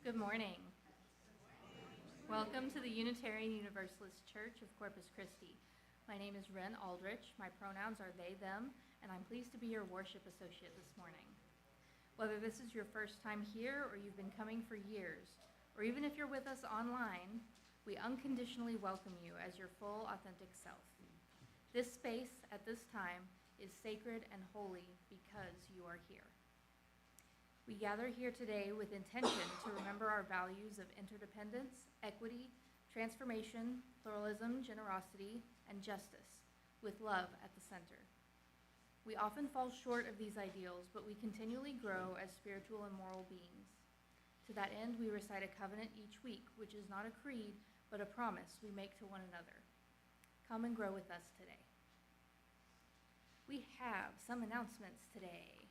Good morning. Welcome to the Unitarian Universalist Church of Corpus Christi. My name is Ren Aldrich. My pronouns are they, them, and I'm pleased to be your worship associate this morning. Whether this is your first time here or you've been coming for years, or even if you're with us online, we unconditionally welcome you as your full, authentic self. This space at this time is sacred and holy because you are here. We gather here today with intention to remember our values of interdependence, equity, transformation, pluralism, generosity, and justice, with love at the center. We often fall short of these ideals, but we continually grow as spiritual and moral beings. To that end, we recite a covenant each week, which is not a creed, but a promise we make to one another. Come and grow with us today. We have some announcements today.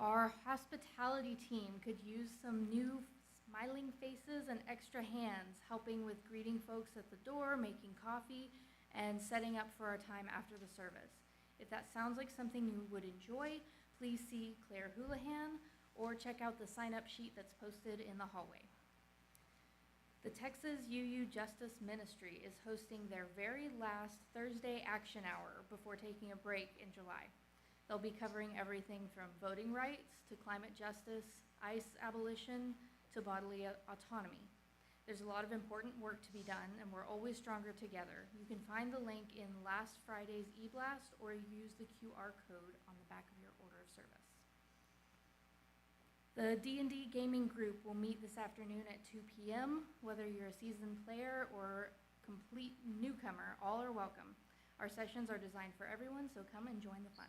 Our hospitality team could use some new smiling faces and extra hands helping with greeting folks at the door, making coffee, and setting up for our time after the service. If that sounds like something you would enjoy, please see Clair Houlihan or check out the sign-up sheet that's posted in the hallway. The Texas UU Justice Ministry is hosting their very last Thursday action hour before taking a break in July. They'll be covering everything from voting rights to climate justice, ICE abolition, to bodily autonomy. There's a lot of important work to be done, and we're always stronger together. You can find the link in last Friday's e-blast or use the QR code on the back of your order of service. The D&D gaming group will meet this afternoon at 2 p.m. Whether you're a seasoned player or complete newcomer, all are welcome. Our sessions are designed for everyone, so come and join the fun.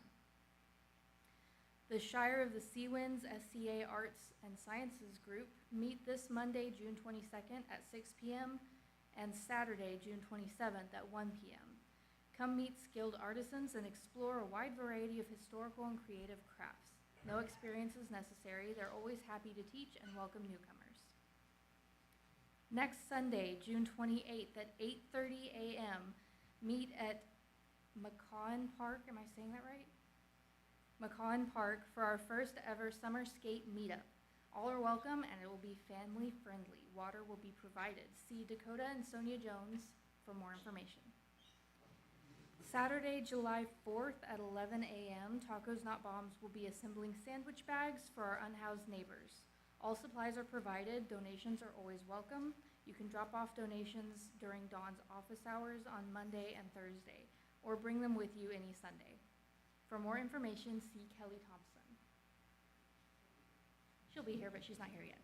The Shire of the Seawinds SCA Arts and Sciences Group meet this Monday, June 22nd at 6 p.m. and Saturday, June 27th at 1 p.m. Come meet skilled artisans and explore a wide variety of historical and creative crafts. No experience is necessary. They're always happy to teach and welcome newcomers. Next Sunday, June 28th at 8:30 a.m., meet at McCaughan Park. Am I saying that right? McCaughan Park for our first ever summer skate meetup. All are welcome and it will be family friendly. Water will be provided. See Dakota and Sonia Jones for more information. Saturday, July 4th at 11 a.m., Tacos Not Bombs will be assembling sandwich bags for our unhoused neighbors. All supplies are provided. Donations are always welcome. You can drop off donations during Dawn's office hours on Monday and Thursday, or bring them with you any Sunday. For more information, see Kelly Thompson. She'll be here, but she's not here yet.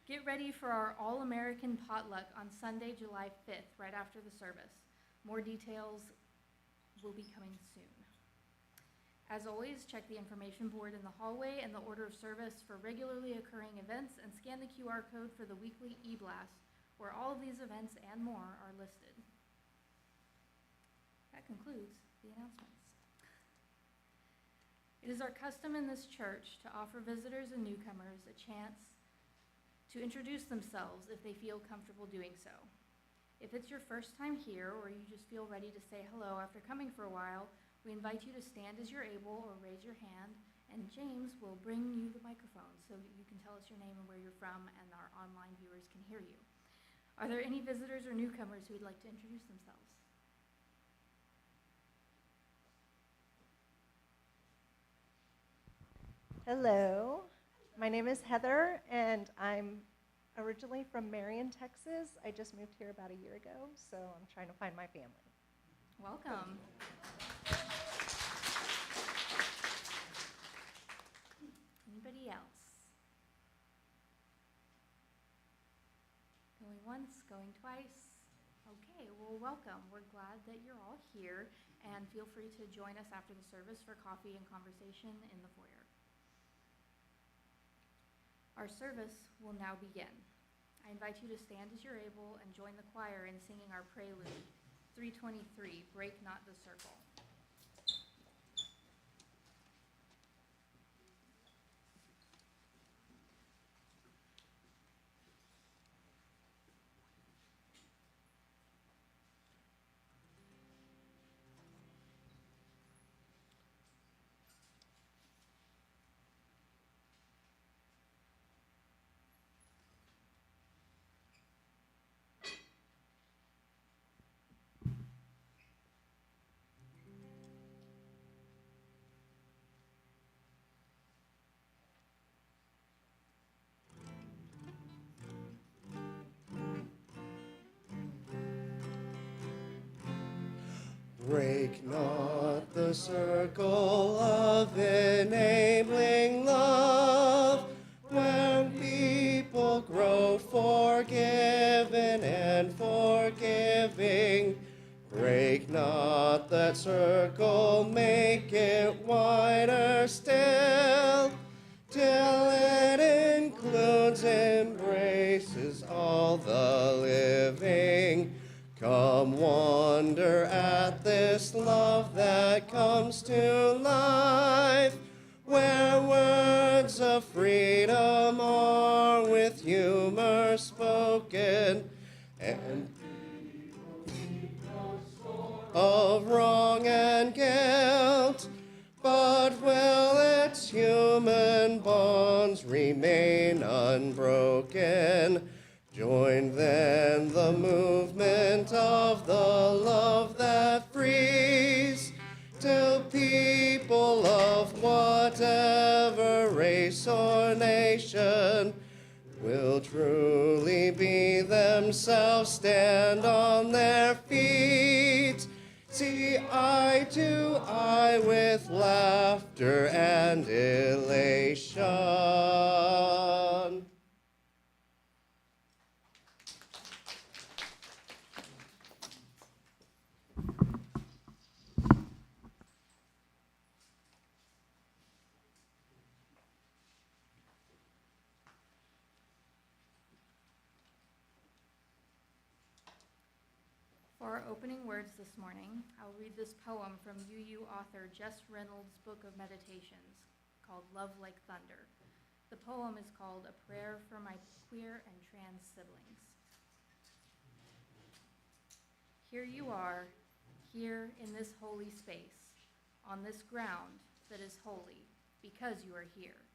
Get ready for our All-American Potluck on Sunday, July 5th, right after the service. More details will be coming soon. As always, check the information board in the hallway and the order of service for regularly occurring events, and scan the QR code for the weekly e-blast, where all of these events and more are listed. That concludes the announcements. It is our custom in this church to offer visitors and newcomers a chance to introduce themselves if they feel comfortable doing so. If it's your first time here or you just feel ready to say hello after coming for a while, we invite you to stand as you're able or raise your hand, and James will bring you the microphone so that you can tell us your name and where you're from, and our online viewers can hear you. Are there any visitors or newcomers who would like to introduce themselves? Hello, my name is Heather, and I'm originally from Marion, Texas. I just moved here about a year ago, so I'm trying to find my family. Welcome. Anybody else? Going once, going twice? Okay, well, welcome. We're glad that you're all here, and feel free to join us after the service for coffee and conversation in the foyer. Our service will now begin. I invite you to stand as you're able and join the choir in singing our prelude, 323, Break Not the Circle. Break not the circle of enabling love, where people grow forgiven and forgiving. Break not that circle, make it wider still, till it includes, embraces all the living. Come wonder at this love that comes to life, where words of freedom are with humor spoken, and of wrong and guilt, but will its human bonds remain unbroken? Join then the movement of the love that frees, till people of whatever race or nation will truly be themselves, stand on their feet, see eye to eye with laughter and elation. For our opening words this morning, I'll read this poem from UU author Jess Reynolds' book of meditations called Love Like Thunder. The poem is called A Prayer for My Queer and Trans Siblings. Here you are, here in this holy space, on this ground that is holy, because you are here.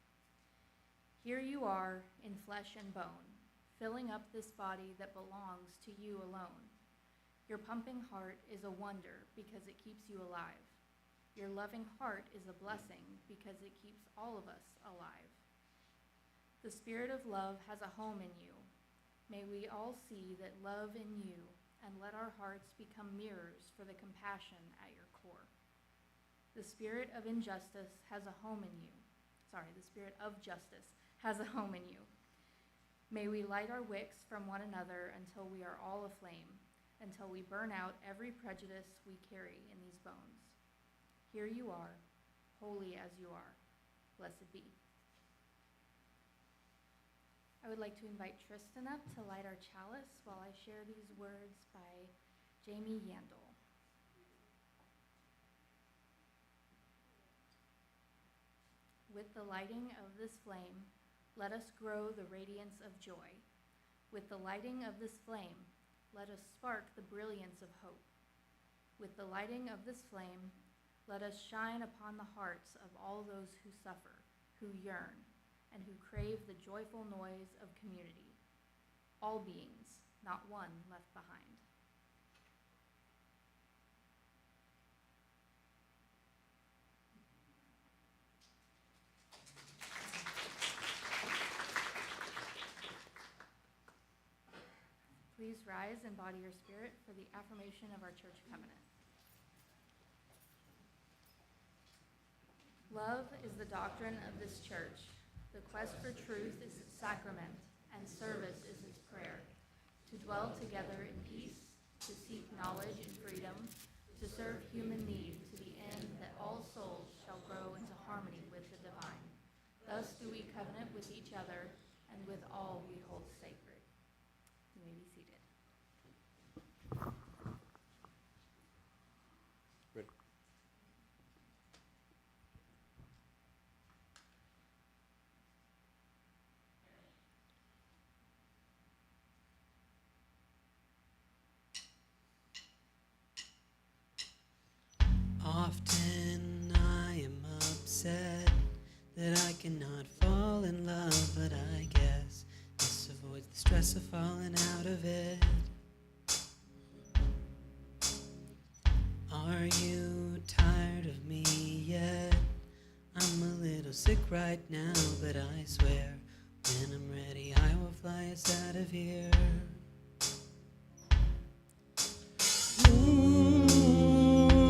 Here you are in flesh and bone, filling up this body that belongs to you alone. Your pumping heart is a wonder because it keeps you alive. Your loving heart is a blessing because it keeps all of us alive. The spirit of love has a home in you. May we all see that love in you, and let our hearts become mirrors for the compassion at your core. The spirit of injustice has a home in you. The spirit of justice has a home in you. May we light our wicks from one another until we are all aflame, until we burn out every prejudice we carry in these bones. Here you are, holy as you are. Blessed be. I would like to invite Tristan up to light our chalice while I share these words by Jamie Yandel. With the lighting of this flame, let us grow the radiance of joy. With the lighting of this flame, let us spark the brilliance of hope. With the lighting of this flame, let us shine upon the hearts of all those who suffer, who yearn, and who crave the joyful noise of community. All beings, not one left behind. Please rise and body your spirit for the affirmation of our church covenant. Love is the doctrine of this church. The quest for truth is its sacrament, and service is its prayer. To dwell together in peace, to seek knowledge and freedom, to serve human need to the end that all souls shall grow into harmony with the divine. Thus do we covenant with each other and with all we hold sacred. You may be seated. Ready. Often I am upset that I cannot fall in love, but I guess this avoids the stress of falling out of it. Are you tired of me yet? I'm a little sick right now, but I swear when I'm ready I will fly us out of here. Ooh.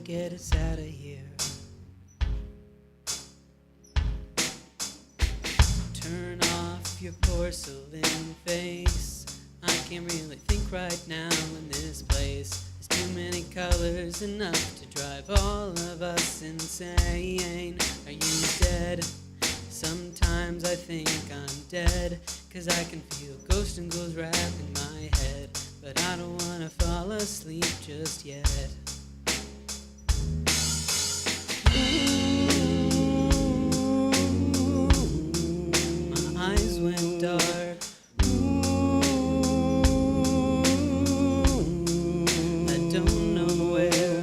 get us out of here. Turn off your porcelain face. I can't really think right now in this place. There's too many colors, enough to drive all of us insane. Are you dead? Sometimes I think I'm dead, 'cause I can feel ghosts and ghouls wrapping my head. But I don't wanna fall asleep just yet. My eyes went dark. I don't know where.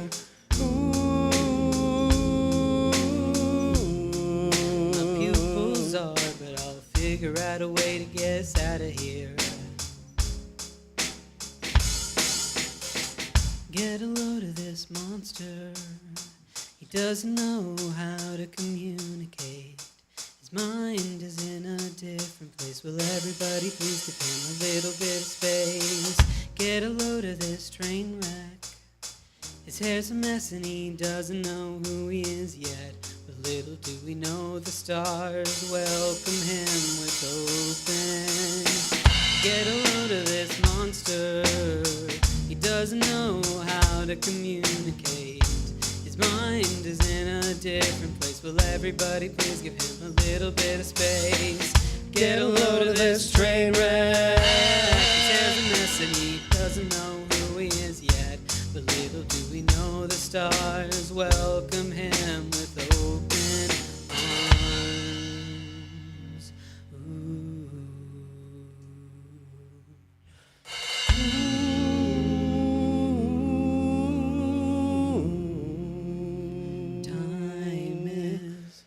My pupils are, but I'll figure out a way to get us out of here. Get a load of this monster. He doesn't know how to communicate. His mind is in a different place. Will everybody please give him a little bit of space? Get a load of this train wreck. His hair's a mess and he doesn't know who he is yet. But little do we know the stars welcome him with open. Get a load of this monster. He doesn't know how to communicate. His mind is in a different place. Will everybody please give him a little bit of space? Get a load of this train wreck. His hair's a mess and he doesn't know who he is yet. But little do we know the stars welcome him with open arms. Ooh. Time is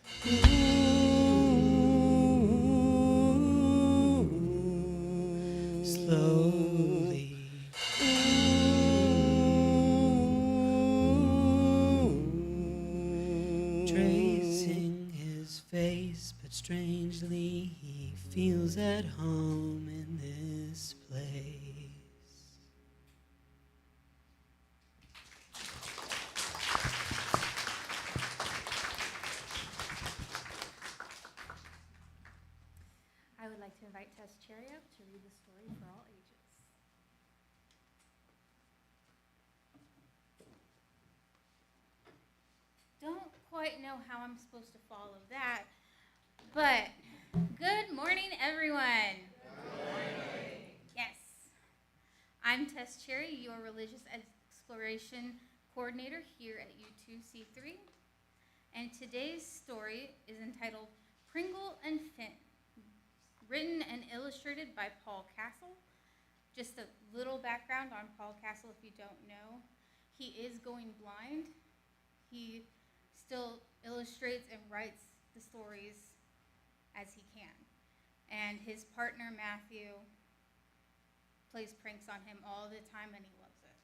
slowly tracing his face, but strangely he feels at home in this place. I would like to invite Tess Cherry up to read the story for all ages. Don't quite know how I'm supposed to follow that, but good morning, everyone. Good morning. Yes. I'm Tess Cherry, your religious exploration coordinator here at U2C3, and today's story is entitled Pringle and Finn. Written and illustrated by Paul Castle. Just a little background on Paul Castle if you don't know. He is going blind. He still illustrates and writes the stories as he can. And his partner Matthew plays pranks on him all the time and he loves it.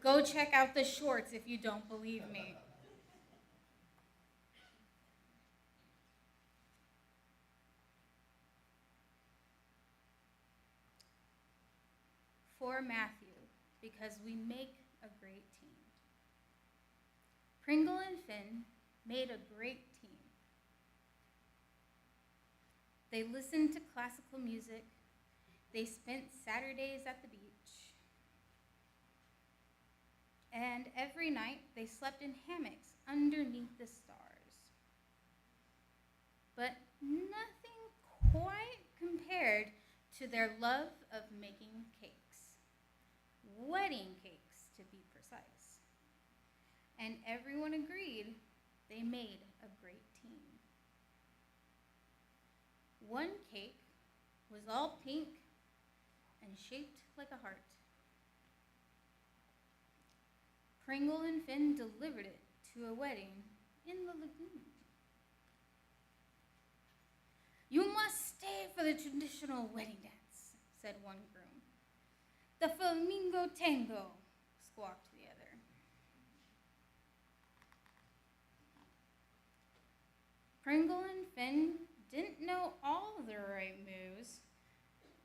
Go check out the shorts if you don't believe me. For Matthew, because we make a great team. Pringle and Finn made a great team. They listened to classical music. They spent Saturdays at the beach. And every night they slept in hammocks underneath the stars. But nothing quite compared to their love of making cakes. Wedding cakes, to be precise. And everyone agreed they made a great team. One cake was all pink and shaped like a heart. Pringle and Finn delivered it to a wedding in the lagoon. You must stay for the traditional wedding dance, said one groom. The flamingo tango, squawked the other. Pringle and Finn didn't know all the right moves,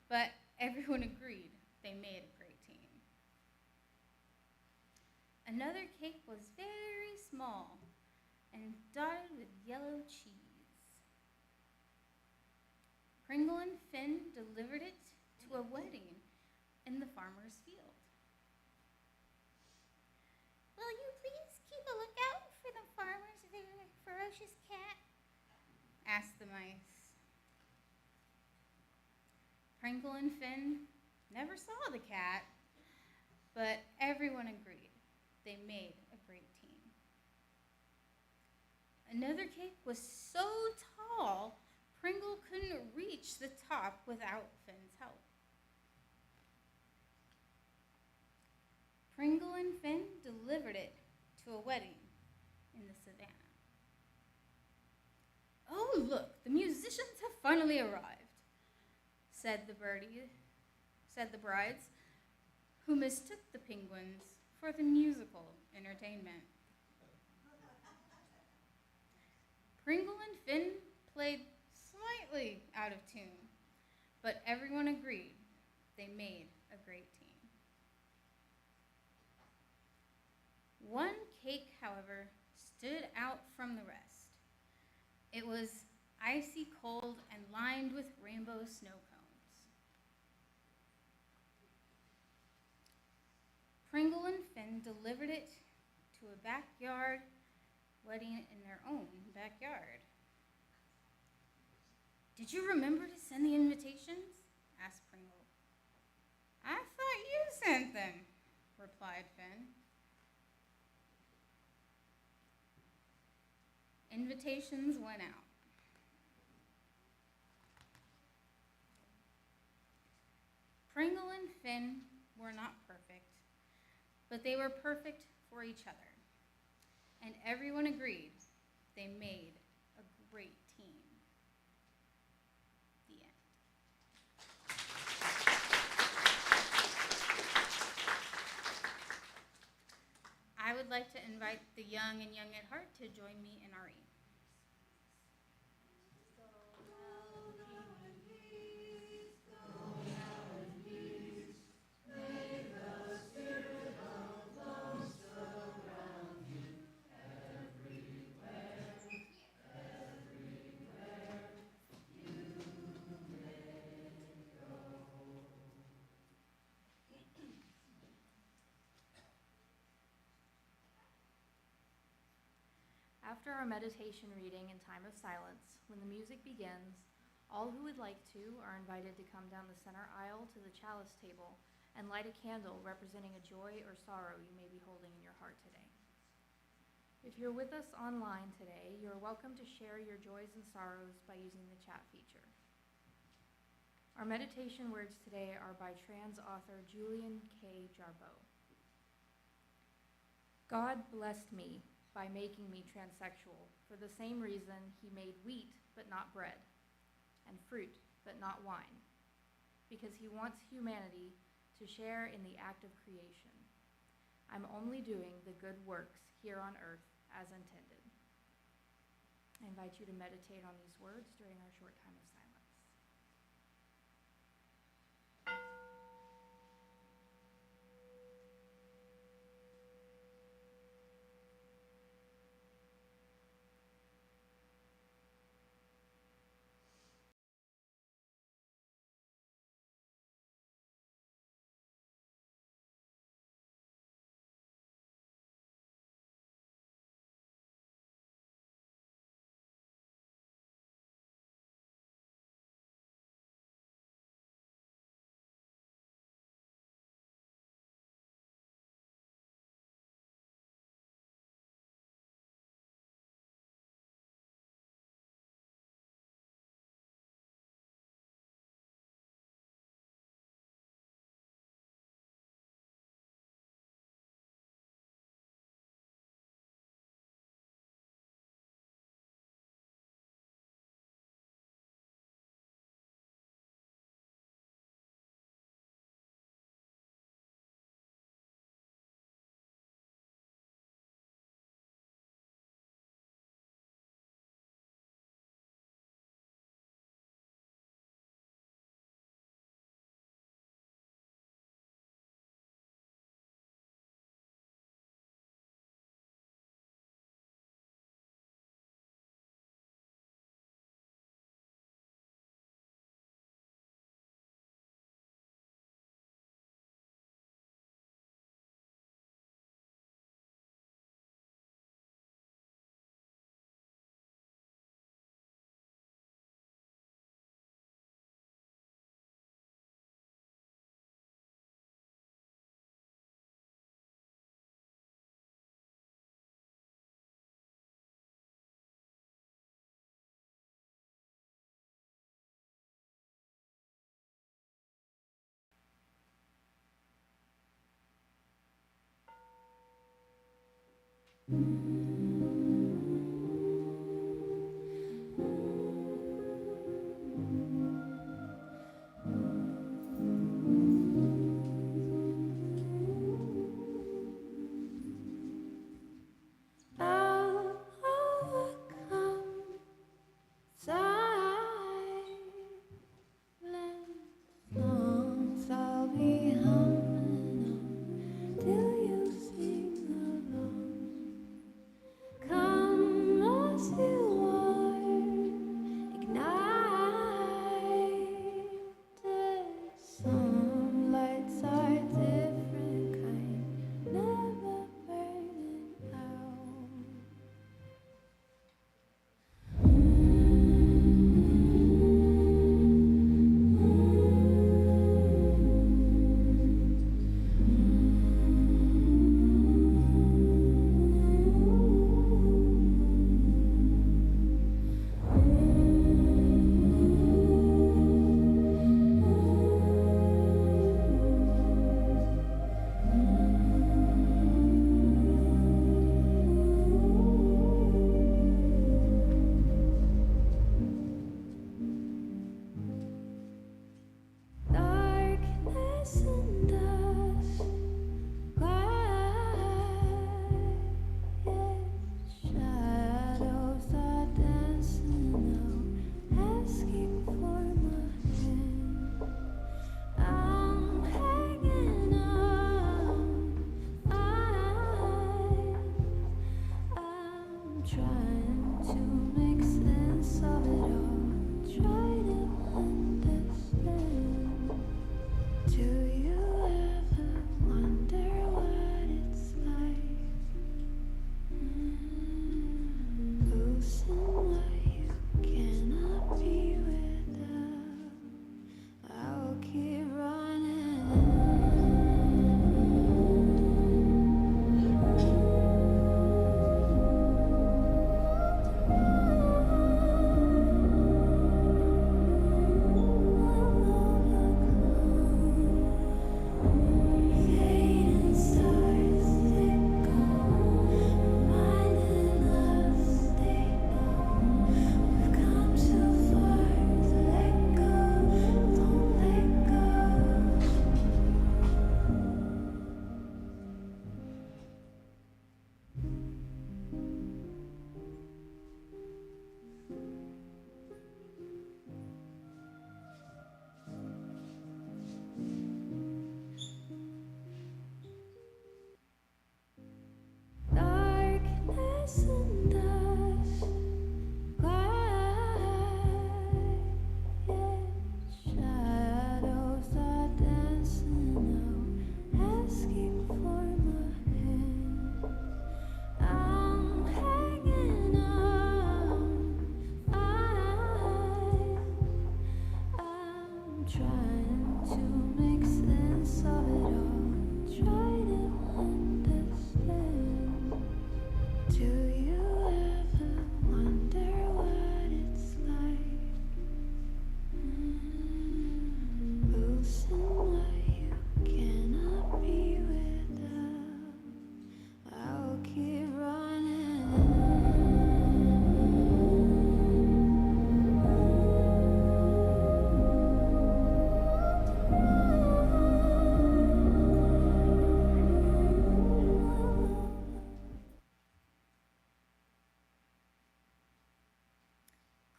but everyone agreed they made a great team. Another cake was very small and dotted with yellow cheese. Pringle and Finn delivered it to a wedding in the farmer's field. "Will you please keep a lookout for the farmer's very ferocious cat?" asked the mice. Pringle and Finn never saw the cat, but everyone agreed they made a great team. Another cake was so tall, Pringle couldn't reach the top without Finn's help. Pringle and Finn delivered it to a wedding in the savannah. "Oh, look, the musicians have finally arrived," said the brides, who mistook the penguins for the musical entertainment. Pringle and Finn played slightly out of tune, but everyone agreed they made a great team. One cake, however, stood out from the rest. It was icy cold and lined with rainbow snow cones. Pringle and Finn delivered it to a backyard wedding in their own backyard. "Did you remember to send the invitations?" asked Pringle. "I thought you sent them," replied Finn. Invitations went out. Pringle and Finn were not perfect, but they were perfect for each other, and everyone agreed they made a great team. The end. I would like to invite the young and young at heart to join me in our reading. After our meditation reading and time of silence, when the music begins, all who would like to are invited to come down the center aisle to the chalice table and light a candle representing a joy or sorrow you may be holding in your heart today. If you're with us online today, you're welcome to share your joys and sorrows by using the chat feature. Our meditation words today are by trans author Julian K. Jarboe. "God blessed me by making me transsexual for the same reason he made wheat but not bread, and fruit but not wine, because he wants humanity to share in the act of creation. I'm only doing the good works here on earth as intended." I invite you to meditate on these words during our short time of silence.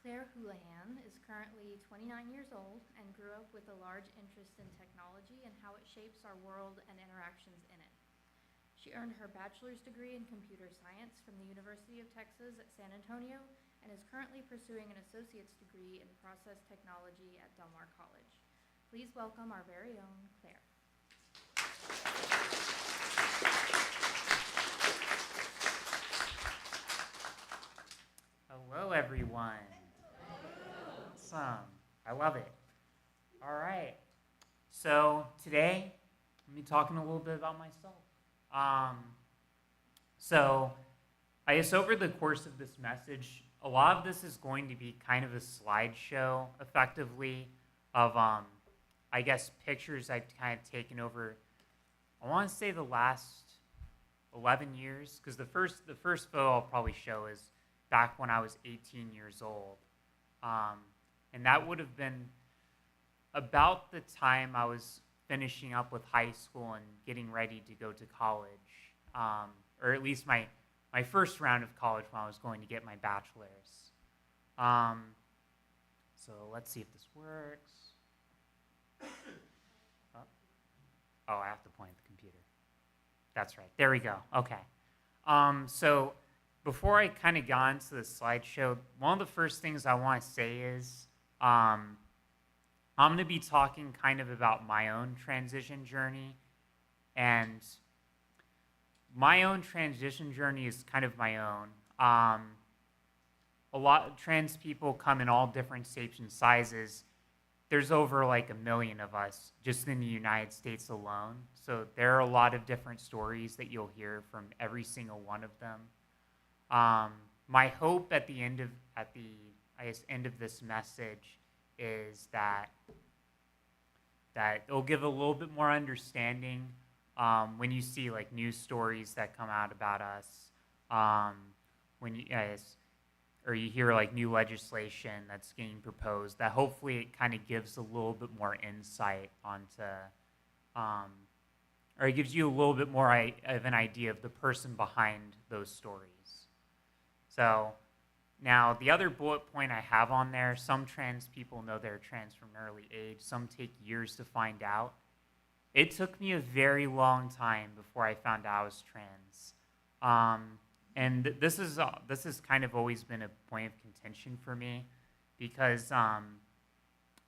Clair Houlihan is currently 29 years old and grew up with a large interest in technology and how it shapes our world and interactions in it. She earned her bachelor's degree in computer science from the University of Texas at San Antonio and is currently pursuing an associate's degree in process technology at Del Mar College. Please welcome our very own Clair. Hello, everyone. Awesome. I love it. All right. So today, I'm going to be talking a little bit about myself. So I guess over the course of this message, a lot of this is going to be kind of a slideshow, effectively, of, I guess, pictures I've kind of taken over, I want to say the last 11 years, because the first photo I'll probably show is back when I was 18 years old. And that would have been about the time I was finishing up with high school and getting ready to go to college, or at least my first round of college when I was going to get my bachelor's. So let's see if this works. Oh, I have to point at the computer. That's right. There we go. Okay. So before I kind of got into the slideshow, one of the first things I want to say is I'm going to be talking kind of about my own transition journey. And my own transition journey is kind of my own. A lot of trans people come in all different shapes and sizes. There's over like 1 million of us just in the United States alone. So there are a lot of different stories that you'll hear from every single one of them. My hope at the end of end of this message is that it'll give a little bit more understanding when you see like news stories that come out about us, when you guys, or you hear like new legislation that's getting proposed, that hopefully it kind of gives a little bit more insight onto, or it gives you a little bit more of an idea of the person behind those stories. So now the other bullet point I have on there, some trans people know they're trans from an early age. Some take years to find out. It took me a very long time before I found out I was trans. And this has kind of always been a point of contention for me, because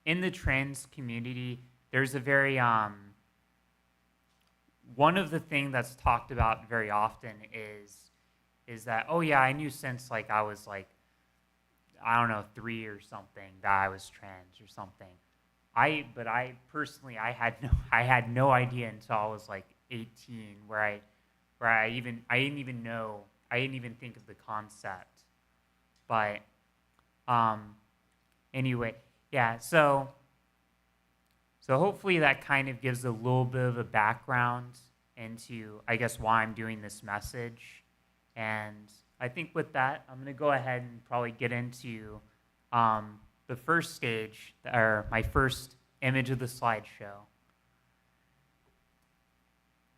in the trans community, there's a very one of the things that's talked about very often is that, oh yeah, I knew since like I was like, I don't know, 3 or something that I was trans or something. But I personally had no idea until I was like 18, where I didn't even think of the concept. But anyway, yeah, so hopefully that kind of gives a little bit of a background into, I guess, why I'm doing this message. And I think with that, I'm going to go ahead and probably get into the first stage, or my first image of the slideshow.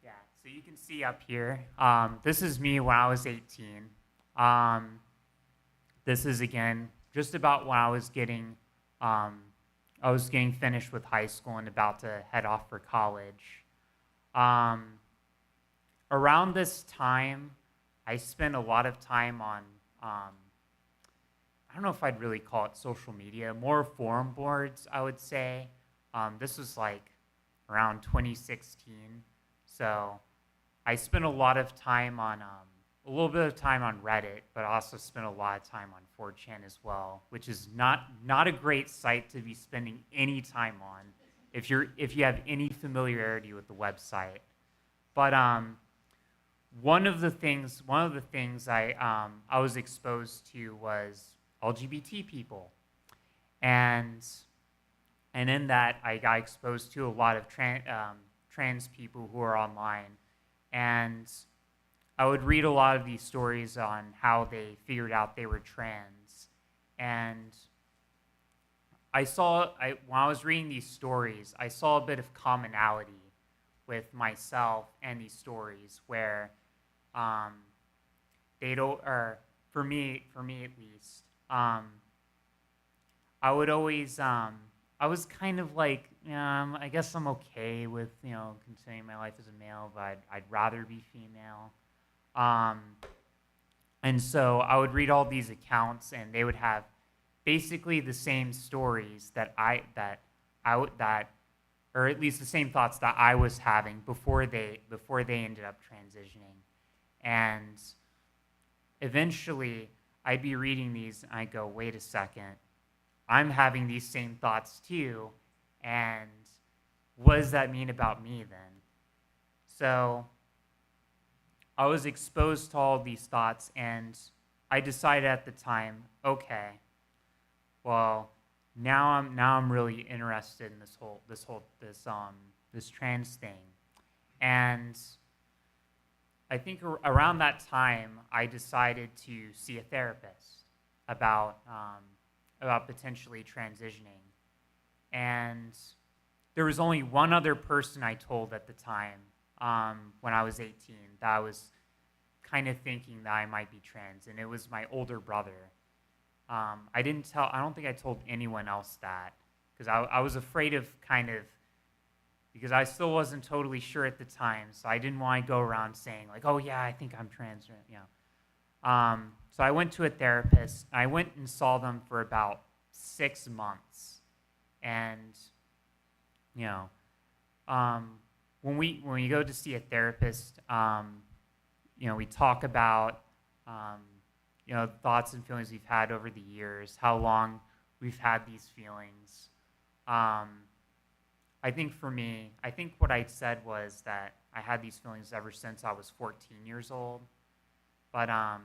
Yeah, so you can see up here, this is me when I was 18. This is, again, just about when I was getting finished with high school and about to head off for college. Around this time, I spent a lot of time on, I don't know if I'd really call it social media, more forum boards, I would say. This was like around 2016. So I spent a lot of time on, a little bit of time on Reddit, but I also spent a lot of time on 4chan as well, which is not a great site to be spending any time on if you have any familiarity with the website. But one of the things I was exposed to was LGBT people, and in that I got exposed to a lot of trans people who are online, and I would read a lot of these stories on how they figured out they were trans, and when I was reading these stories, I saw a bit of commonality with myself and these stories where they don't, or for me at least, I would always, I was kind of like, I guess I'm okay with, continuing my life as a male, but I'd rather be female. And so I would read all these accounts, and they would have basically the same stories or at least the same thoughts that I was having before they ended up transitioning. And eventually, I'd be reading these, and I'd go, wait a second, I'm having these same thoughts too, and what does that mean about me then? So I was exposed to all these thoughts, and I decided at the time, okay, well, now I'm really interested in this trans thing, and around that time, I decided to see a therapist about potentially transitioning. And there was only one other person I told at the time, when I was 18, that I was kind of thinking that I might be trans, and it was my older brother. I don't think I told anyone else that, because I was afraid of because I still wasn't totally sure at the time, so I didn't want to go around saying like, oh yeah, I think I'm trans, So I went to a therapist. I went and saw them for about 6 months, and when we go to see a therapist, we talk about thoughts and feelings we've had over the years, how long we've had these feelings. I think for me, what I said was that I had these feelings ever since I was 14 years old. But I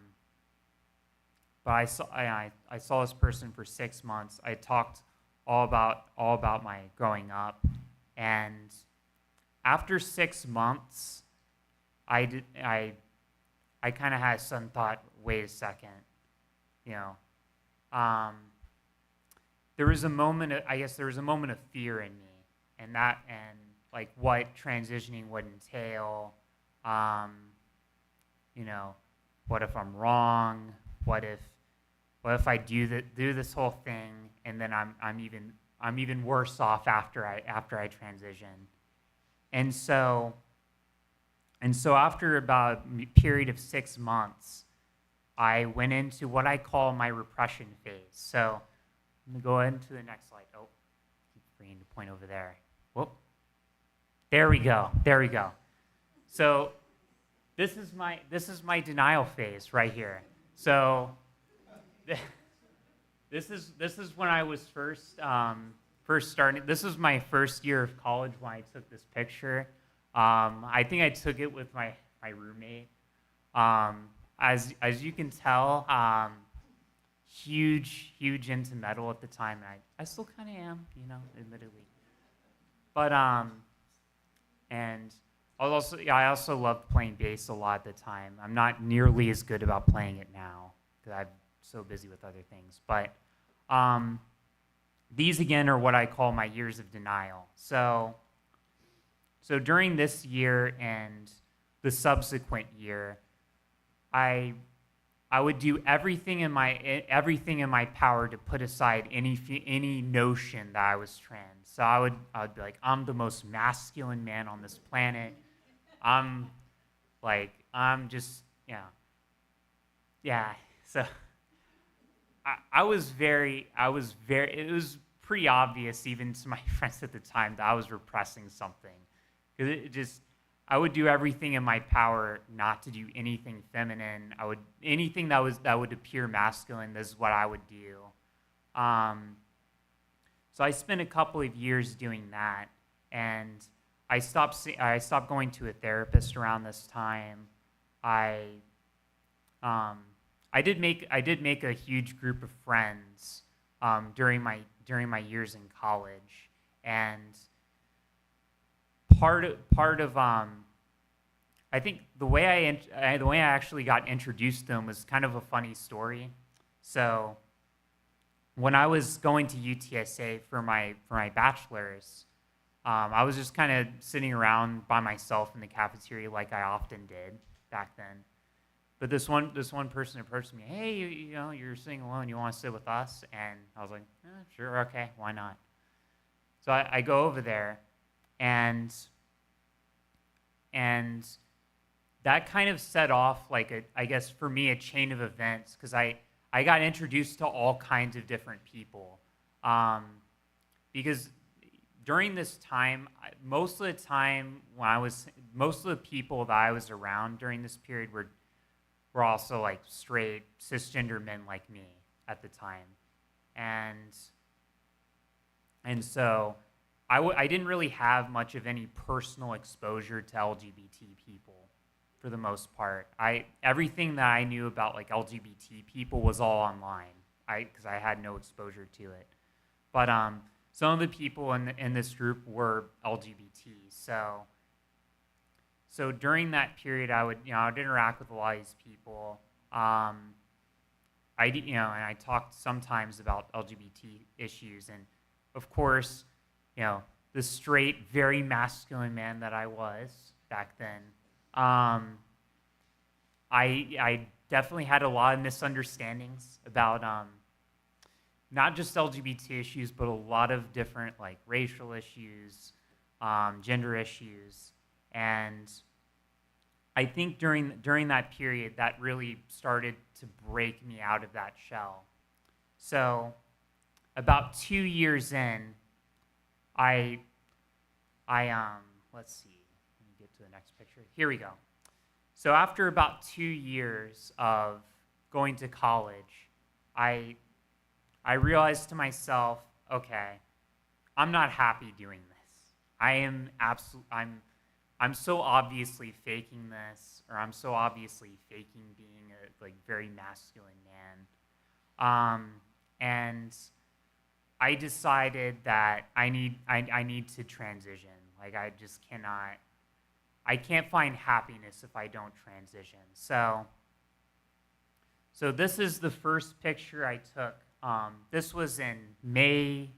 saw this person for 6 months. I talked all about my growing up, and after 6 months, I kind of had a sudden thought. Wait a second, there was a moment. There was a moment of fear in me. And like what transitioning would entail, what if I'm wrong? What if I do this whole thing and then I'm even worse off after I transition? And so after about a period of 6 months, I went into what I call my repression phase. So I'm gonna go into the next slide. Oh, keep bringing the point over there. Whoop. There we go. So this is my denial phase right here. So this is when I was first starting. This was my first year of college when I took this picture. I think I took it with my roommate. As you can tell, huge into metal at the time, and I still kind of am, admittedly. But and I also loved playing bass a lot at the time. I'm not nearly as good about playing it now because I'm so busy with other things. But these again are what I call my years of denial. So during this year and the subsequent year, I would do everything in my power to put aside any notion that I was trans. So I would be like, I'm the most masculine man on this planet. I'm just yeah. So it was pretty obvious even to my friends at the time that I was repressing something, because I would do everything in my power not to do anything feminine. Anything that would appear masculine. This is what I would do. So I spent a couple of years doing that, and I stopped going to a therapist around this time. I did make a huge group of friends during my years in college, and part of I think the way I actually got introduced to them was kind of a funny story. So when I was going to UTSA for my bachelor's, I was just kind of sitting around by myself in the cafeteria like I often did back then. But this one person approached me. Hey, you're sitting alone. You want to sit with us? And I was like, sure, okay, why not? So I go over there, and that kind of set off I guess for me, a chain of events, because I got introduced to all kinds of different people, because during this time, most of the people that I was around during this period were also like straight cisgender men like me at the time, and so I didn't really have much of any personal exposure to LGBT people for the most part. Everything that I knew about like LGBT people was all online, because I had no exposure to it. But some of the people in this group were LGBT, so So during that period, I would interact with a lot of these people. And I talked sometimes about LGBT issues, and of course, the straight, very masculine man that I was back then, I definitely had a lot of misunderstandings about not just LGBT issues, but a lot of different like racial issues, gender issues, and I think during that period, that really started to break me out of that shell. So about 2 years in, I let's see, let me get to the next picture. Here we go. So after about 2 years of going to college, I realized to myself, okay, I'm not happy doing this. I'm so obviously faking this, or I'm so obviously faking being a very masculine man. And I decided that I need to transition. Like I can't find happiness if I don't transition. So this is the first picture I took. This was in May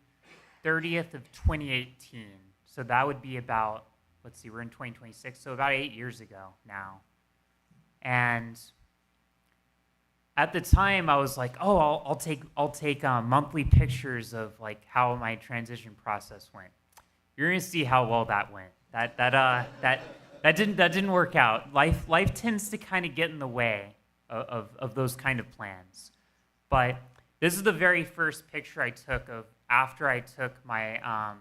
30th of 2018. So that would be about, let's see, we're in 2026, so about 8 years ago now. And at the time, I was like, oh, I'll take monthly pictures of like how my transition process went. You're gonna see how well that went. That didn't work out. Life tends to kind of get in the way of those kind of plans. But this is the very first picture I took of after I took my.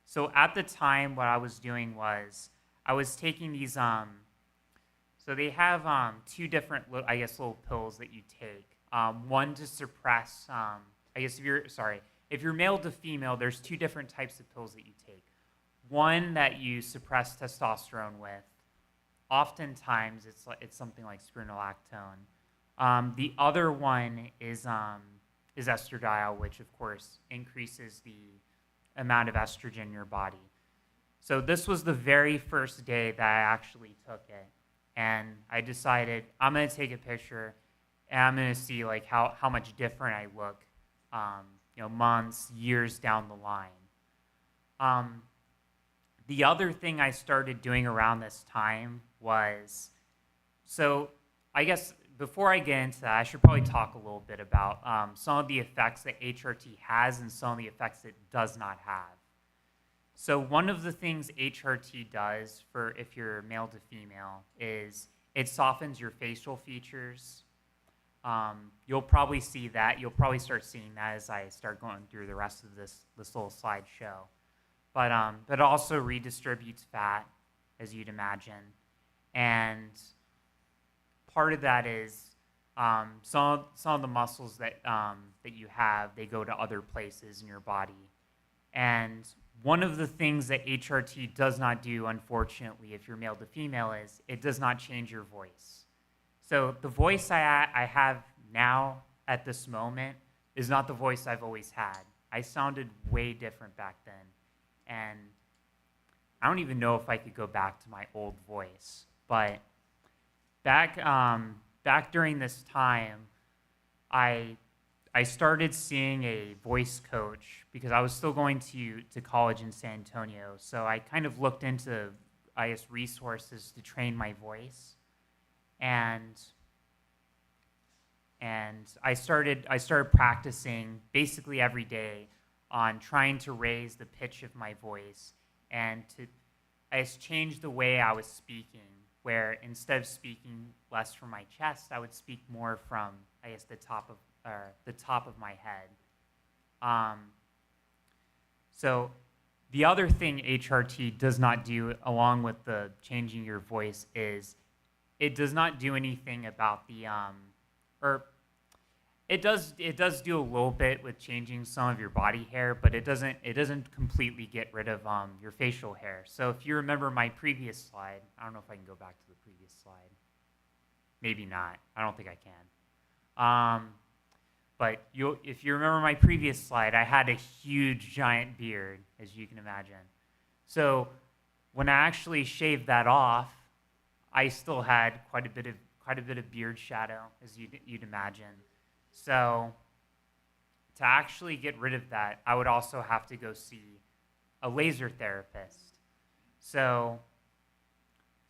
So at the time, what I was doing was I was taking these. So they have two different, little pills that you take. One to suppress. If you're male to female, there's two different types of pills that you take. One that you suppress testosterone with. Oftentimes, it's something like spironolactone. The other one is estradiol, which of course increases the amount of estrogen in your body. So this was the very first day that I actually took it, and I decided I'm going to take a picture, and I'm going to see like how much different I look, months, years down the line. The other thing I started doing around this time was, so I guess before I get into that, I should probably talk a little bit about some of the effects that HRT has and some of the effects it does not have. So one of the things HRT does for if you're male to female is it softens your facial features. You'll probably see that. You'll probably start seeing that as I start going through the rest of this little slideshow. But it also redistributes fat, as you'd imagine. And part of that is some of the muscles that you have, they go to other places in your body. And one of the things that HRT does not do, unfortunately, if you're male to female, is it does not change your voice. So the voice I have now at this moment is not the voice I've always had. I sounded way different back then. And I don't even know if I could go back to my old voice. But back during this time, I started seeing a voice coach because I was still going to college in San Antonio. So I kind of looked into, resources to train my voice. And I started practicing basically every day on trying to raise the pitch of my voice, and I changed the way I was speaking, where instead of speaking less from my chest, I would speak more from, the top of my head. So the other thing HRT does not do, along with the changing your voice, is it does not do anything about the It does do a little bit with changing some of your body hair, but it doesn't completely get rid of your facial hair. So if you remember my previous slide, I don't know if I can go back to the previous slide. Maybe not. I don't think I can. But if you remember my previous slide, I had a huge giant beard, as you can imagine. So when I actually shaved that off, I still had quite a bit of beard shadow, as you'd imagine. So to actually get rid of that, I would also have to go see a laser therapist. So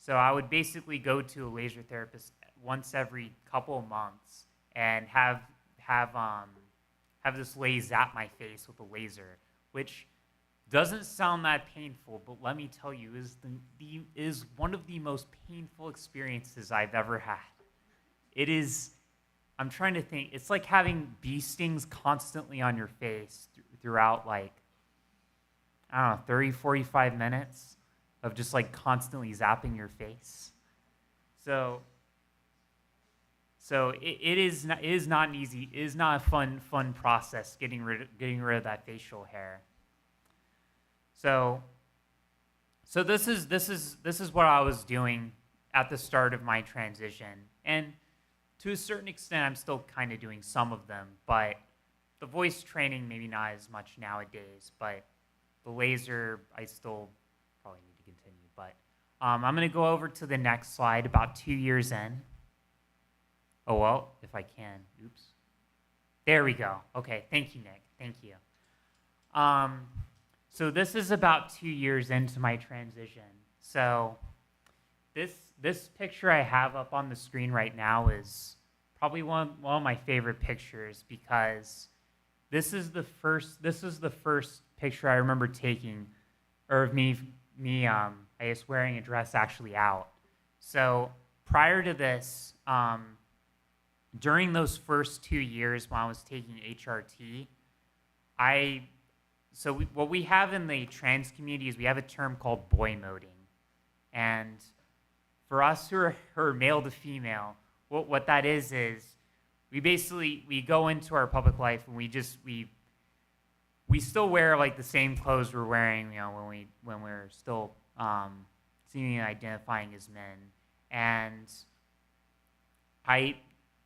I would basically go to a laser therapist once every couple of months and have this zap my face with a laser, which doesn't sound that painful, but let me tell you, is one of the most painful experiences I've ever had. It is. I'm trying to think. It's like having bee stings constantly on your face throughout, like, I don't know, 30, 45 minutes of just like constantly zapping your face. So it is not an easy, it is not a fun process getting rid of that facial hair. So this is what I was doing at the start of my transition, and to a certain extent, I'm still kind of doing some of them, but the voice training maybe not as much nowadays. But the laser, I still probably need to continue. But I'm going to go over to the next slide. About 2 years in. Oh well, if I can. Oops. There we go. Okay, thank you, Nick. Thank you. So this is about 2 years into my transition. So this picture I have up on the screen right now is probably one of my favorite pictures, because this is the first picture I remember taking, or of me I guess wearing a dress actually out. So prior to this, during those first 2 years when I was taking HRT, what we have in the trans community is we have a term called boy moding. And for us who are male to female, what that is we go into our public life and we still wear like the same clothes we're wearing, when we're still seemingly identifying as men. And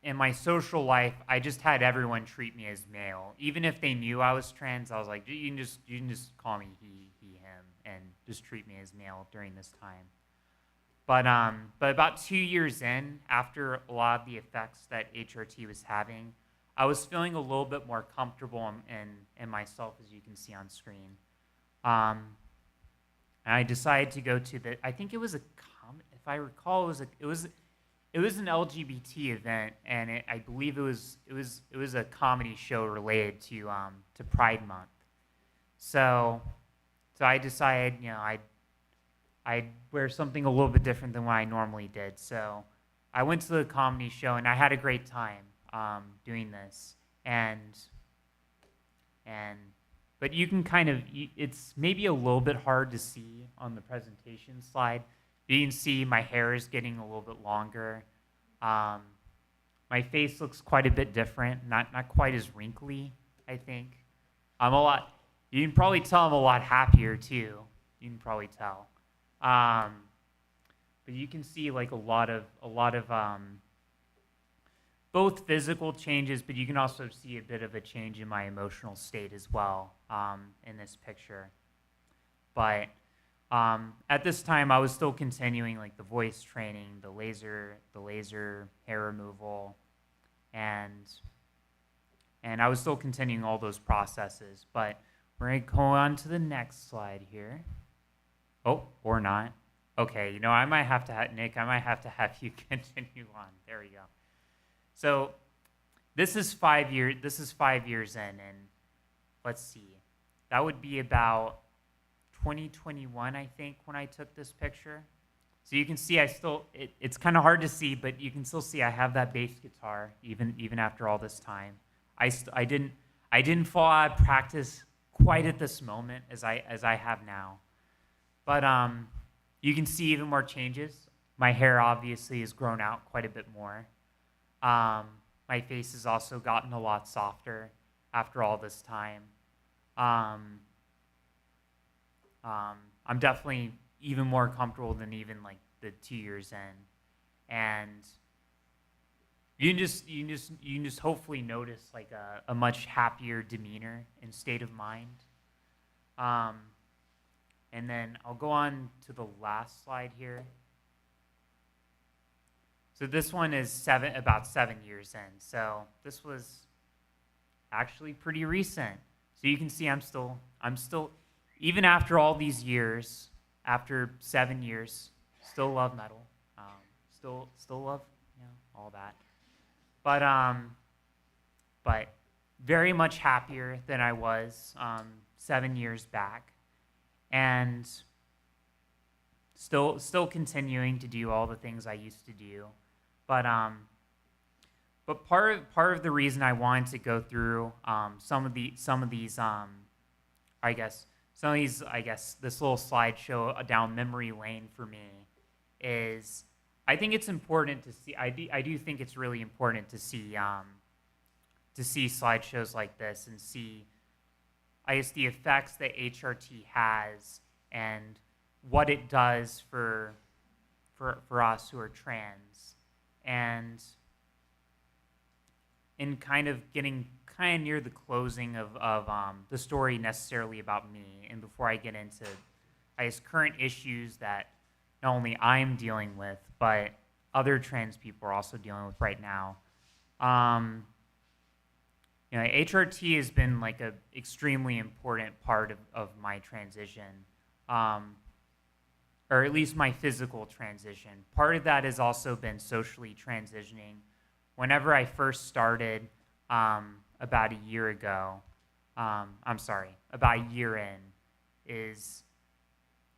in my social life, I just had everyone treat me as male. Even if they knew I was trans, I was like, you can just call me he, him, and just treat me as male during this time. But about 2 years in, after a lot of the effects that HRT was having, I was feeling a little bit more comfortable in myself, as you can see on screen. And I decided to go to I think it was if I recall, it was an LGBT event, and I believe it was a comedy show related to Pride Month. So I decided, I'd wear something a little bit different than what I normally did. So I went to the comedy show, and I had a great time doing this. But you can it's maybe a little bit hard to see on the presentation slide. You can see my hair is getting a little bit longer. My face looks quite a bit different, not quite as wrinkly, I think. You can probably tell I'm a lot happier too. You can probably tell. But you can see like a lot of both physical changes, but you can also see a bit of a change in my emotional state as well in this picture. But at this time, I was still continuing like the voice training, the laser hair removal, and I was still continuing all those processes. But we're going to go on to the next slide here. Oh, or not. Okay, I might have to have Nick. I might have to have you continue on. There we go. So this is 5 years. This is 5 years in, and let's see. That would be about 2021, I think, when I took this picture. So you can see it's kind of hard to see, but you can still see I have that bass guitar even after all this time. I didn't fall out of practice quite at this moment as I have now. But you can see even more changes. My hair obviously has grown out quite a bit more. My face has also gotten a lot softer after all this time. I'm definitely even more comfortable than even like the 2 years in, and you can just hopefully notice like a much happier demeanor and state of mind. And then I'll go on to the last slide here. So this one is about 7 years in. So this was actually pretty recent. So you can see I'm still, even after all these years, after 7 years, still love metal. Still love, all that. But very much happier than I was 7 years back, and still continuing to do all the things I used to do. But part of the reason I wanted to go through some of these this little slideshow down memory lane for me is I think it's important to see. I do think it's really important to see slideshows like this and see, I guess, the effects that HRT has and what it does for us who are trans, and in kind of getting near the closing of the story necessarily about me, and before I get into, I guess, current issues that not only I'm dealing with, but other trans people are also dealing with right now. HRT has been like a extremely important part of my transition, or at least my physical transition. Part of that has also been socially transitioning. Whenever I first started, about a year ago, about a year in, is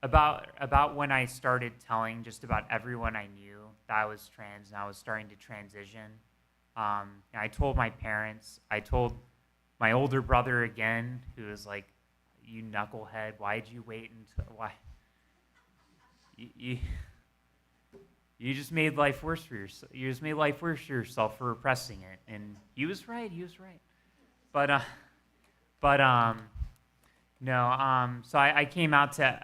about when I started telling just about everyone I knew that I was trans and I was starting to transition. I told my parents. I told my older brother again, who was like, "You knucklehead! Why'd you wait until why? You just made life worse for yourself. You just made life worse for yourself for repressing it." And he was right. He was right. No. So I came out to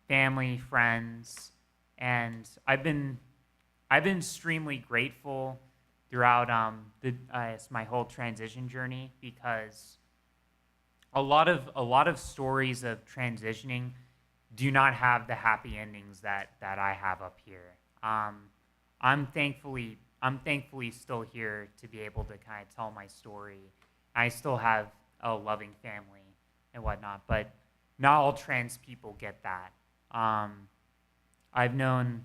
family, friends, and I've been extremely grateful throughout my whole transition journey, because a lot of stories of transitioning do not have the happy endings that I have up here. I'm thankfully still here to be able to kind of tell my story. I still have a loving family and whatnot, but not all trans people get that. I've known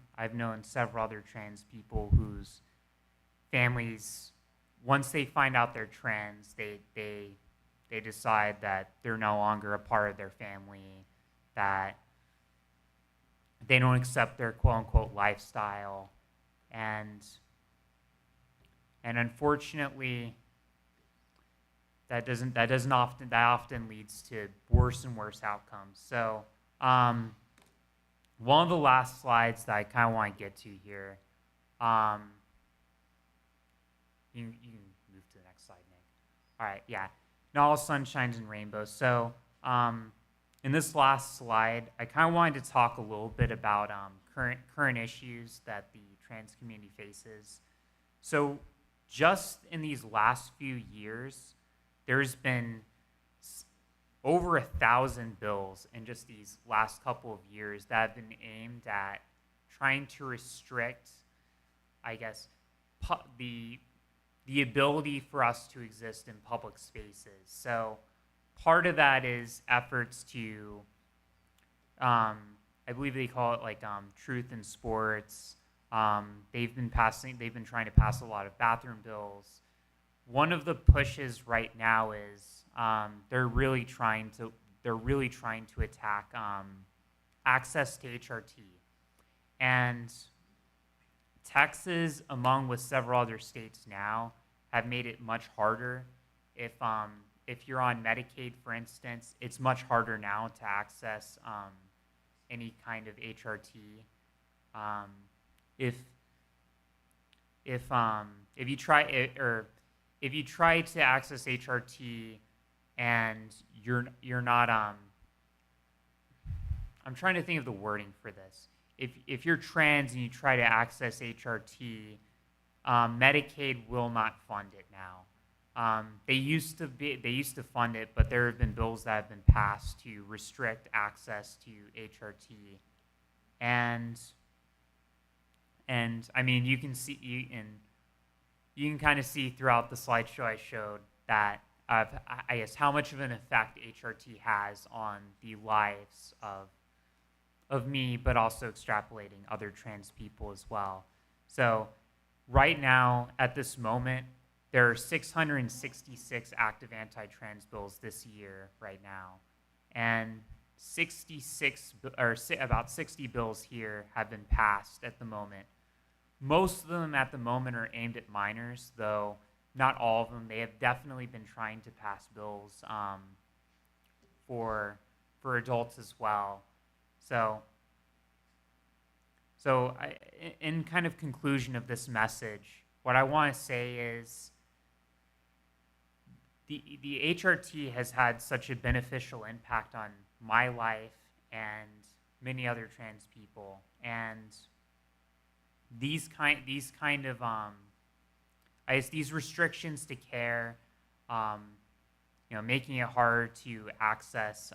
several other trans people whose families, once they find out they're trans, they decide that they're no longer a part of their family, that they don't accept their quote-unquote lifestyle, and unfortunately that often leads to worse and worse outcomes. So one of the last slides that I kind of want to get to here, you can move to the next slide, Nick. All right, yeah. Not all sunshines and rainbows. So in this last slide, I kind of wanted to talk a little bit about current issues that the trans community faces. So just in these last few years, there's been over 1,000 bills in just these last couple of years that have been aimed at trying to restrict, I guess, the ability for us to exist in public spaces. So part of that is efforts to, I believe they call it like truth in sports. They've been trying to pass a lot of bathroom bills. One of the pushes right now is they're really trying to attack access to HRT, and Texas, along with several other states now, have made it much harder. If you're on Medicaid, for instance, it's much harder now to access any kind of HRT. If you try to access HRT and you're not I'm trying to think of the wording for this. If you're trans and you try to access HRT, Medicaid will not fund it now. They used to fund it, but there have been bills that have been passed to restrict access to HRT, and And I mean, you can you can kind of see throughout the slideshow I showed that I guess how much of an effect HRT has on the lives of me, but also extrapolating other trans people as well. So right now, at this moment, there are 666 active anti-trans bills this year right now, and about 60 bills here have been passed at the moment. Most of them at the moment are aimed at minors, though not all of them. They have definitely been trying to pass bills for adults as well. So in kind of conclusion of this message, what I want to say is the HRT has had such a beneficial impact on my life and many other trans people, and these restrictions to care, making it hard to access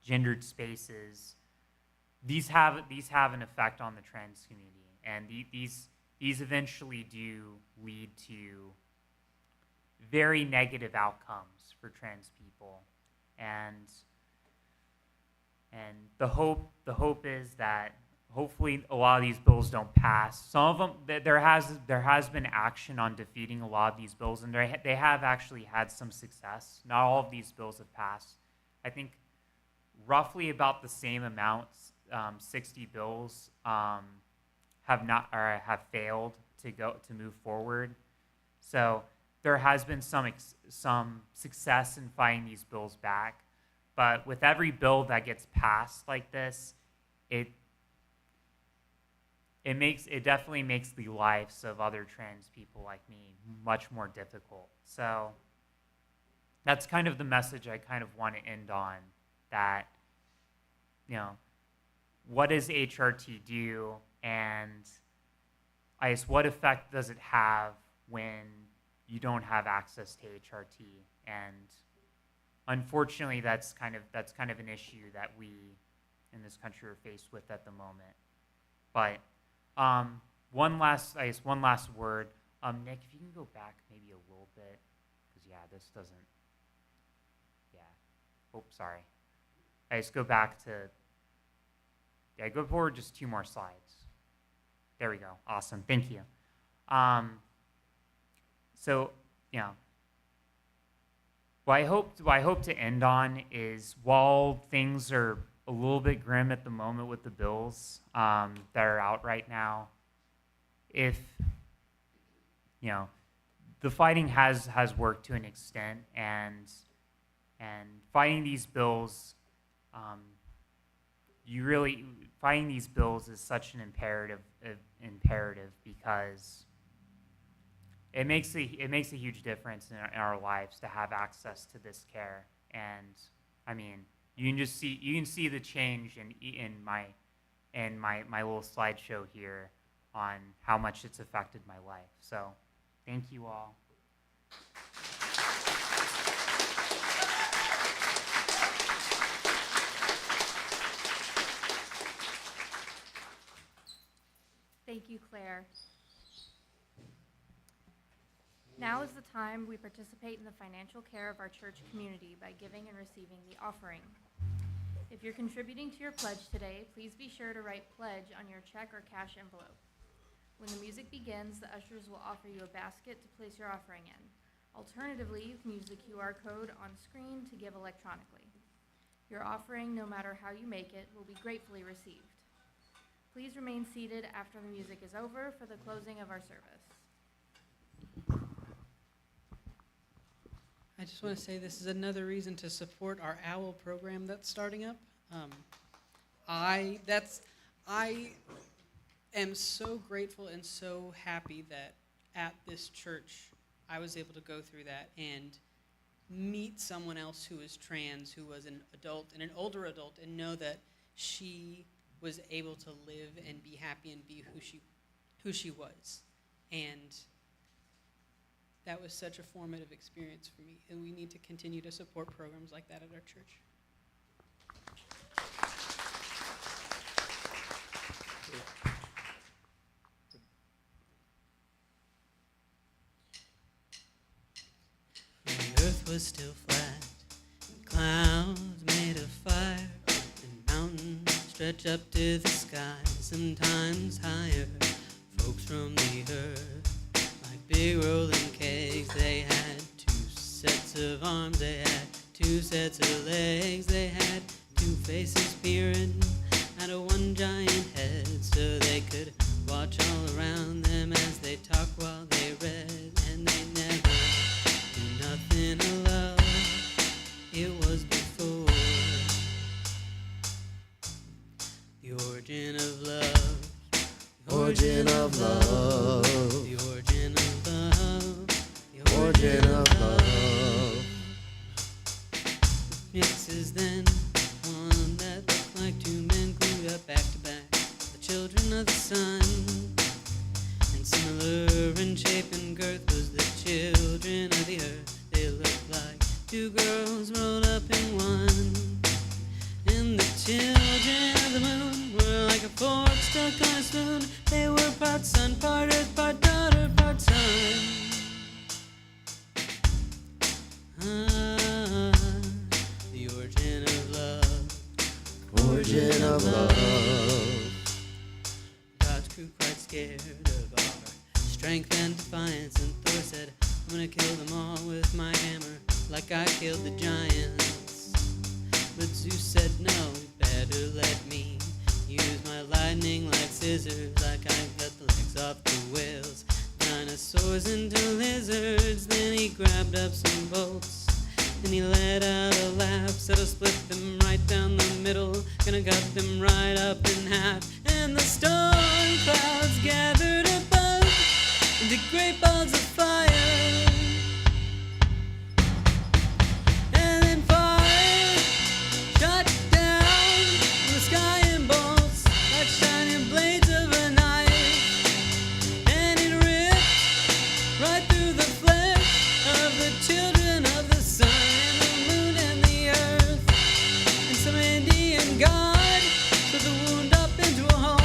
gendered spaces. These have an effect on the trans community, and these eventually do lead to very negative outcomes for trans people, and the hope is that hopefully a lot of these bills don't pass. Some of them, there has been action on defeating a lot of these bills, and they have actually had some success. Not all of these bills have passed. I think roughly about the same amounts, 60 bills have failed to move forward. So there has been some success in fighting these bills back, but with every bill that gets passed like this, it definitely makes the lives of other trans people like me much more difficult. So that's kind of the message I kind of want to end on, that, what does HRT do, and I guess what effect does it have when you don't have access to HRT? And unfortunately, that's kind of an issue that we in this country are faced with at the moment. But one last word. Nick, if you can go back maybe a little bit, because this doesn't. Oh, sorry. I just go back to. Go forward just 2 more slides. There we go. Awesome. Thank you. What I hope to end on is, while things are a little bit grim at the moment with the bills that are out right now, if the fighting has worked to an extent, and fighting these bills, fighting these bills is such an imperative because it makes a huge difference in our lives to have access to this care. And I mean, you can see the change in my little slideshow here on how much it's affected my life. So thank you all. Thank you, Claire. Now is the time we participate in the financial care of our church community by giving and receiving the offering. If you're contributing to your pledge today, please be sure to write pledge on your check or cash envelope. When the music begins, the ushers will offer you a basket to place your offering in. Alternatively, you can use the QR code on screen to give electronically. Your offering, no matter how you make it, will be gratefully received. Please remain seated after the music is over for the closing of our service. I just want to say this is another reason to support our OWL program that's starting up. I am so grateful and so happy that at this church I was able to go through that and meet someone else who is trans, who was an adult and an older adult, and know that she was able to live and be happy and be who she was. And that was such a formative experience for me, and we need to continue to support programs like that at our church. earth was still flat, and clouds made of fire, and mountains stretch up to the sky, sometimes higher. Folks from the earth, like big rolling kegs, they had two sets of arms, they had two sets of legs, they had two faces peering out of one giant head, so they could watch all around them as they talked while they read, and they never knew nothing of love. It was before the origin of love, the Origin of love. the origin of love, the Origin of love. Mixes then one that looked like two men glued up back to back, the children of the sun, and similar in shape and girth was the children of the earth. They looked like two girls rolled up in one, and the children of the moon were like a fork stuck on a spoon. They were part sun, part earth, part daughter, part son. The origin of love, Origin of love. God's crew quite scared of our strength and defiance, and Thor said, I'm gonna kill them all with my hammer, like I killed the giants. But Zeus said, no, you better let me use my lightning like scissors, like I cut the legs off the whales, dinosaurs into lizards. Then he grabbed up some bolts, and he let out a laugh, said I'll split them right down the middle, gonna cut them right up in half. And the storm clouds gathered above, and the great balls of fire, and then fire shot down from the sky in bolts, like shining blades of a knife, and it ripped right through the flesh of the children of the sun, and the moon and the earth. And some Indian god put the wound up into a hole,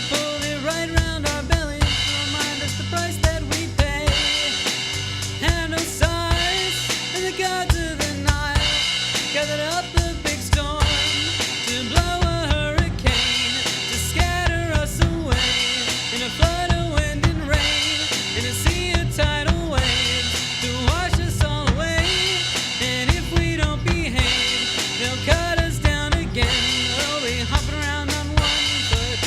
pulled it right round our bellies to remind us the price that we pay. And Osiris and the gods of the Nile gathered up the big storm to blow a hurricane, to scatter us away in a flood of wind and rain, in a sea of tidal waves to wash us all away. And if we don't behave, they'll cut us down again. We'll be hopping around on one foot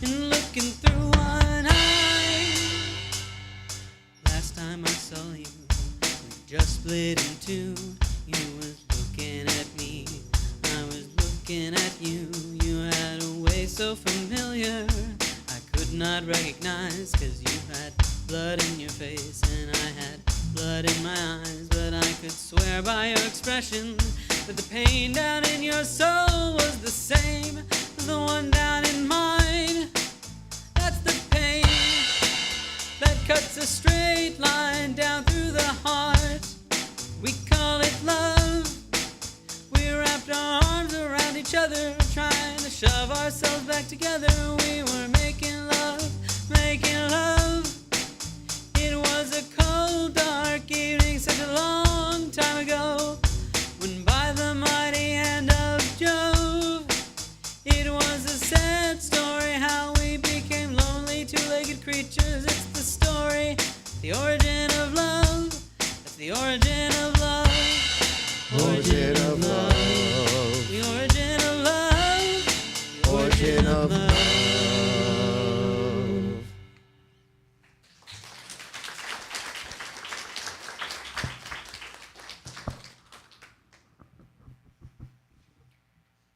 and looking through one eye. Last time I saw you, we just split in two. You was looking at me, I was looking at you. You had a way so familiar, I could not recognize, 'cause you had blood in your face and I had blood in my eyes. But I could swear by your expression that the pain down in your soul was the same as the one down in mine. That's the pain that cuts a straight line down through the heart. We call it love. We wrapped our arms around each other, trying to shove ourselves back together. We were making love, making love. It was a cold, dark evening, such a long time ago, when by the mighty hand of Jove, it was a sad story how we became lonely, two-legged creatures. It's the story, the origin of love. That's the origin of love. Origin of love. The origin of love. The Origin of love.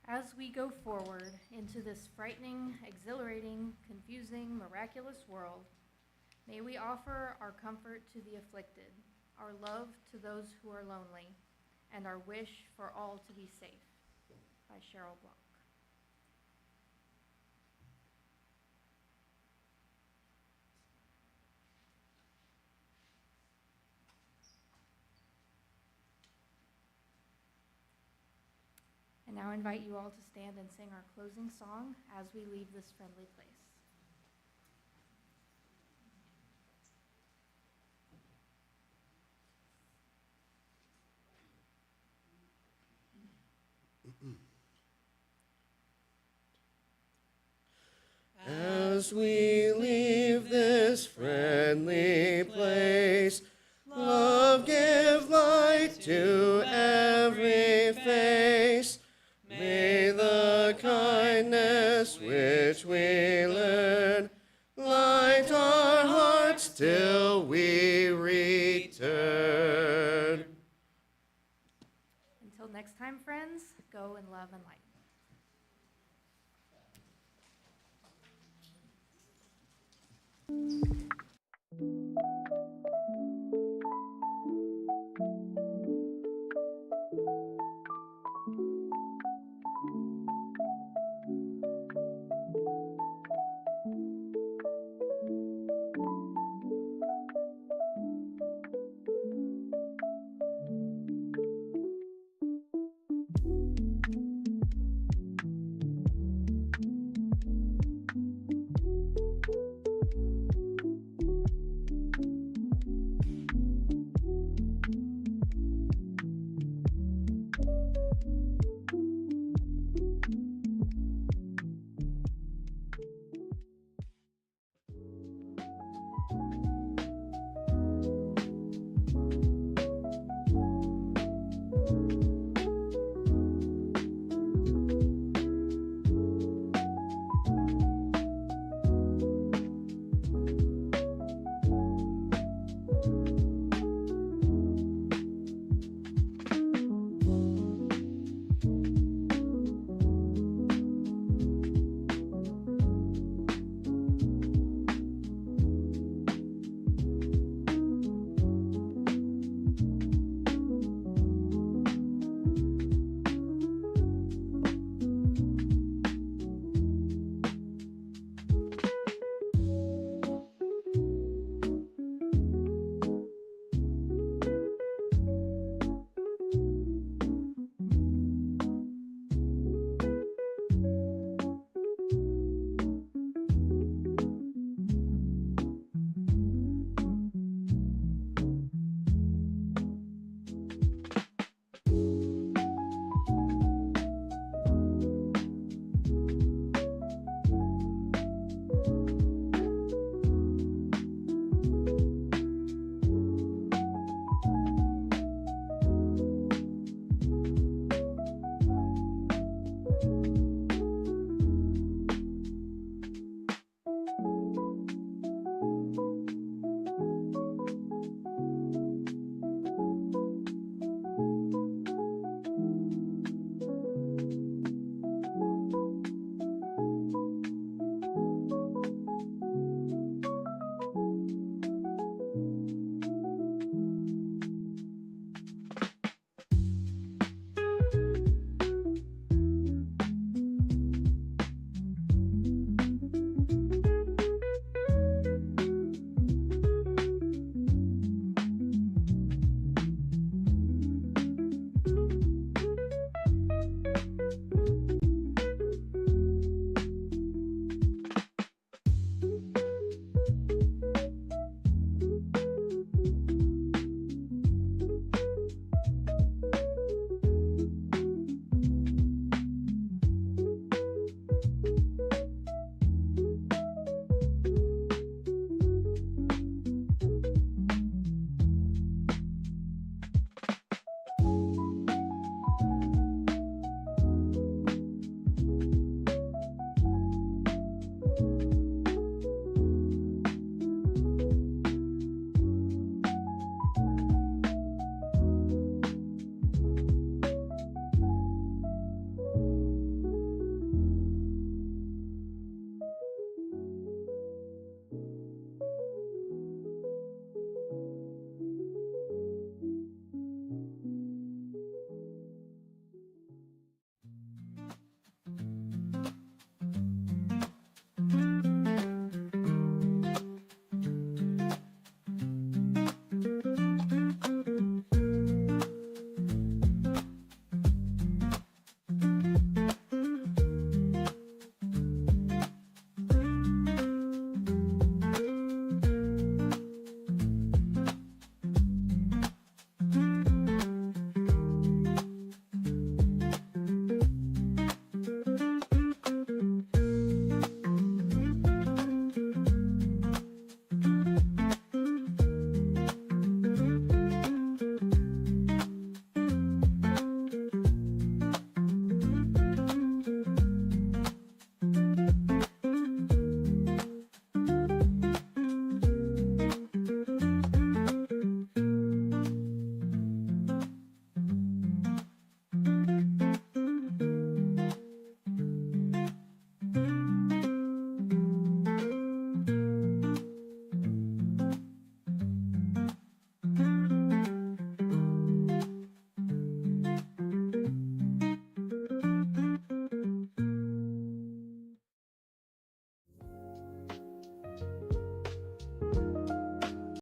As we go forward into this frightening, exhilarating, confusing, miraculous world, may we offer our comfort to the afflicted, our love to those who are lonely, and our wish for all to be safe. By Cheryl Block. And now invite you all to stand and sing our closing song as we leave this friendly place. as we leave this friendly place, love give light to every face. May the kindness which we learn light our hearts till we return. Until next time, friends, go in love and light.